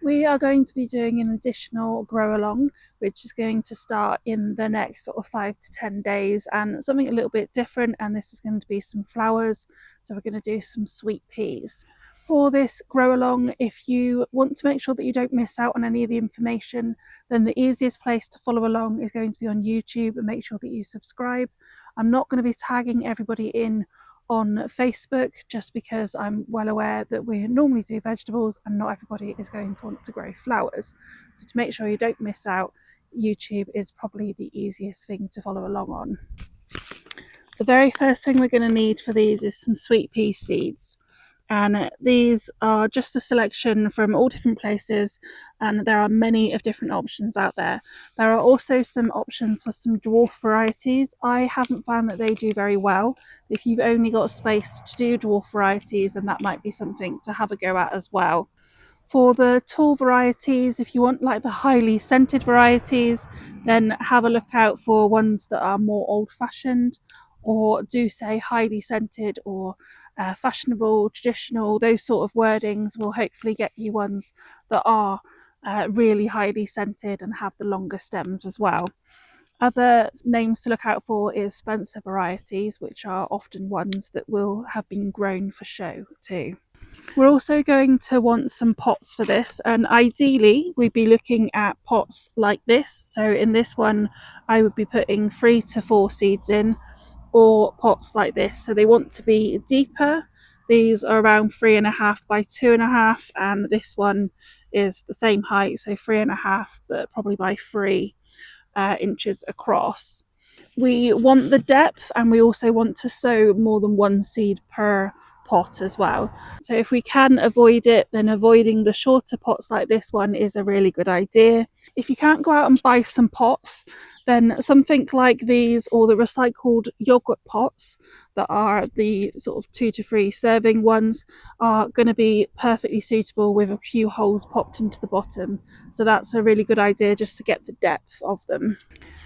We are going to be doing an additional grow along, which is going to start in the next sort of 5 to 10 days, and something a little bit different. And this is going to be some flowers. So we're going to do some sweet peas. For this grow along, if you want to make sure that you don't miss out on any of the information, then the easiest place to follow along is going to be on YouTube, and make sure that you subscribe. I'm not going to be tagging everybody in on Facebook, just because I'm well aware that we normally do vegetables and not everybody is going to want to grow flowers. So to make sure you don't miss out, YouTube is probably the easiest thing to follow along on. The very first thing we're going to need for these is some sweet pea seeds. And these are just a selection from all different places, and there are many of different options out there. There are also some options for some dwarf varieties. I haven't found that they do very well. If you've only got space to do dwarf varieties, then that might be something to have a go at as well. For the tall varieties, if you want like the highly scented varieties, then have a look out for ones that are more old-fashioned, or do say highly scented, or fashionable, traditional. Those sort of wordings will hopefully get you ones that are really highly scented and have the longer stems as well. Other names to look out for is Spencer varieties, which are often ones that will have been grown for show too. We're also going to want some pots for this, and ideally we'd be looking at pots like this. So in this one I would be putting 3 to 4 seeds in, or pots like this. So they want to be deeper. These are around 3.5 by 2.5, and this one is the same height, so 3.5 but probably by 3 inches across. We want the depth, and we also want to sow more than one seed per pot as well. So if we can avoid it, then avoiding the shorter pots like this one is a really good idea. If you can't go out and buy some pots, then something like these, or the recycled yogurt pots that are the sort of 2 to 3 serving ones, are going to be perfectly suitable with a few holes popped into the bottom. So that's a really good idea, just to get the depth of them.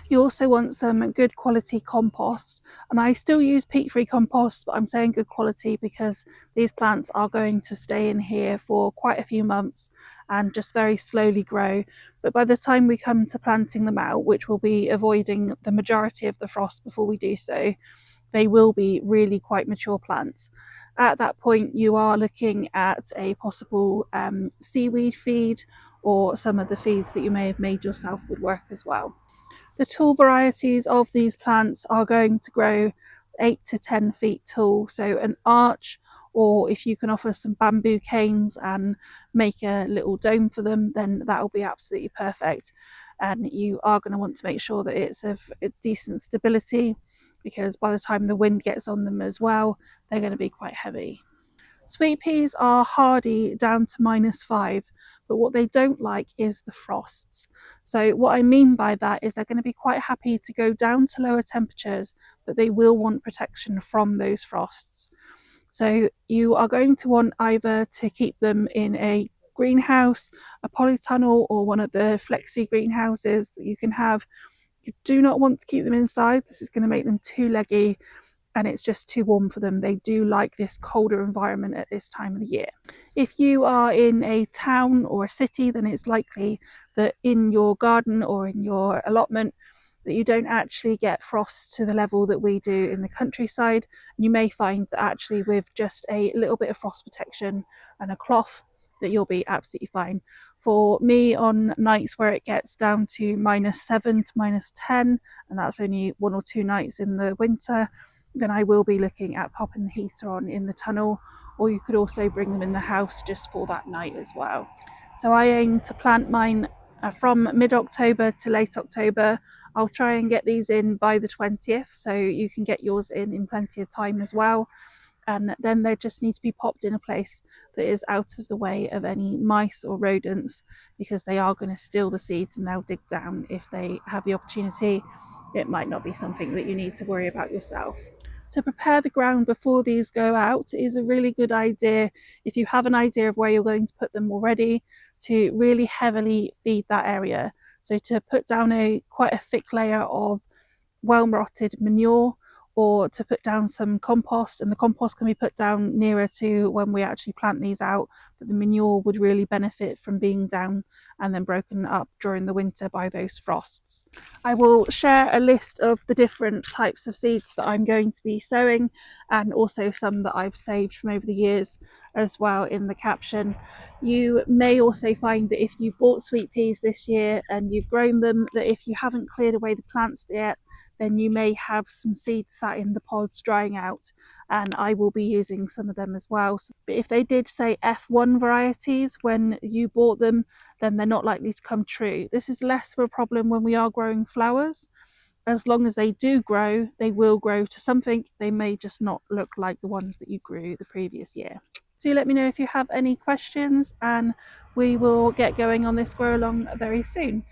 You also want some good quality compost, and I still use peat-free compost, but I'm saying good quality because these plants are going to stay in here for quite a few months and just very slowly grow. But by the time we come to planting them out, which will be avoiding the majority of the frost before we do so, they will be really quite mature plants. At that point, you are looking at a possible seaweed feed, or some of the feeds that you may have made yourself would work as well. The tall varieties of these plants are going to grow 8 to 10 feet tall, so an arch, or if you can offer some bamboo canes and make a little dome for them, then that will be absolutely perfect. And you are going to want to make sure that it's of a decent stability, because by the time the wind gets on them as well, they're going to be quite heavy. Sweet peas are hardy down to -5, but what they don't like is the frosts. So what I mean by that is they're going to be quite happy to go down to lower temperatures, but they will want protection from those frosts. So you are going to want either to keep them in a greenhouse, a polytunnel, or one of the flexi greenhouses that you can have. You do not want to keep them inside. This is going to make them too leggy, and it's just too warm for them. They do like this colder environment at this time of the year. If you are in a town or a city, then it's likely that in your garden or in your allotment that you don't actually get frost to the level that we do in the countryside. You may find that actually with just a little bit of frost protection and a cloth, that you'll be absolutely fine. For me, on nights where it gets down to -7 to -10, and that's only 1 or 2 nights in the winter, then I will be looking at popping the heater on in the tunnel, or you could also bring them in the house just for that night as well. So I aim to plant mine from mid-October to late October. I'll try and get these in by the 20th, so you can get yours in plenty of time as well. And then they just need to be popped in a place that is out of the way of any mice or rodents, because they are going to steal the seeds and they'll dig down if they have the opportunity. It might not be something that you need to worry about yourself. To prepare the ground before these go out is a really good idea, if you have an idea of where you're going to put them already, to really heavily feed that area. So to put down quite a thick layer of well rotted manure, or to put down some compost, and the compost can be put down nearer to when we actually plant these out, but the manure would really benefit from being down and then broken up during the winter by those frosts. I will share a list of the different types of seeds that I'm going to be sowing, and also some that I've saved from over the years as well in the caption. You may also find that if you've bought sweet peas this year and you've grown them, that if you haven't cleared away the plants yet, then you may have some seeds sat in the pods drying out, and I will be using some of them as well. But if they did say F1 varieties when you bought them, then they're not likely to come true. This is less of a problem when we are growing flowers. As long as they do grow, they will grow to something. They may just not look like the ones that you grew the previous year. Do let me know if you have any questions, and we will get going on this grow along very soon.